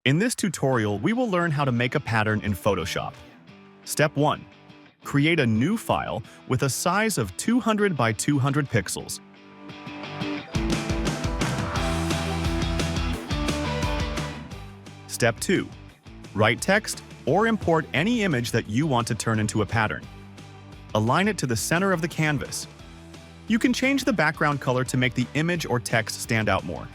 In this tutorial, we will learn how to make a pattern in Photoshop. Step 1. Create a new file with a size of 200 by 200 pixels. Step 2. Write text or import any image that you want to turn into a pattern. Align it to the center of the canvas. You can change the background color to make the image or text stand out more.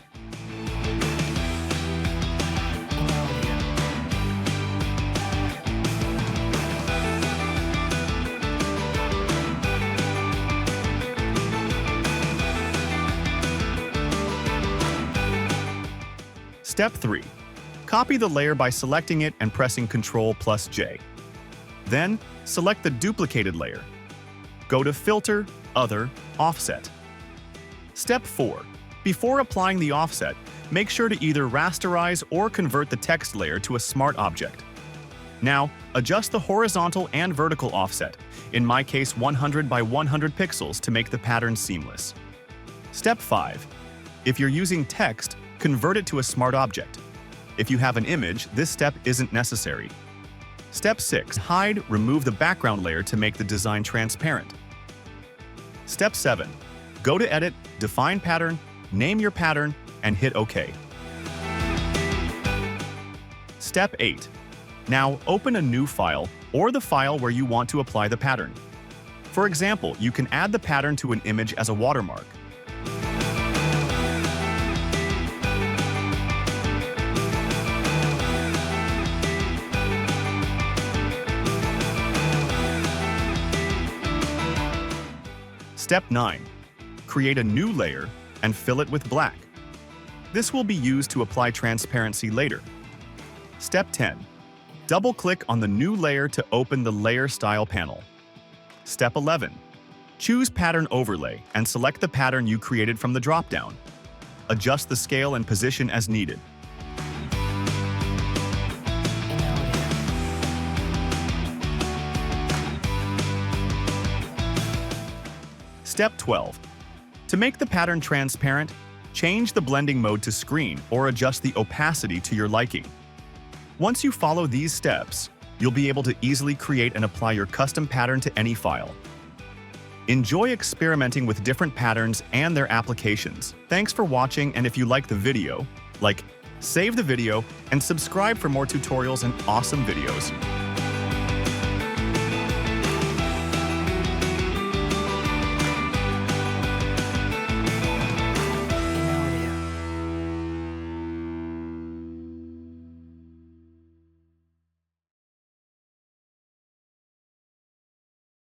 Step 3. Copy the layer by selecting it and pressing Ctrl+J. Then, select the duplicated layer. Go to Filter, Other, Offset. Step 4. Before applying the offset, make sure to either rasterize or convert the text layer to a smart object. Now, adjust the horizontal and vertical offset, in my case 100 by 100 pixels, to make the pattern seamless. Step 5. If you're using text, convert it to a smart object. If you have an image, this step isn't necessary. Step 6. Remove the background layer to make the design transparent. Step 7. Go to Edit, Define Pattern, name your pattern, and hit OK. Step 8. Now open a new file or the file where you want to apply the pattern. For example, you can add the pattern to an image as a watermark. Step 9. Create a new layer and fill it with black. This will be used to apply transparency later. Step 10. Double-click on the new layer to open the Layer Style panel. Step 11. Choose Pattern Overlay and select the pattern you created from the drop-down. Adjust the scale and position as needed. Step 12. To make the pattern transparent, change the blending mode to screen or adjust the opacity to your liking. Once you follow these steps, you'll be able to easily create and apply your custom pattern to any file. Enjoy experimenting with different patterns and their applications. Thanks for watching, and if you like the video, save the video and subscribe for more tutorials and awesome videos.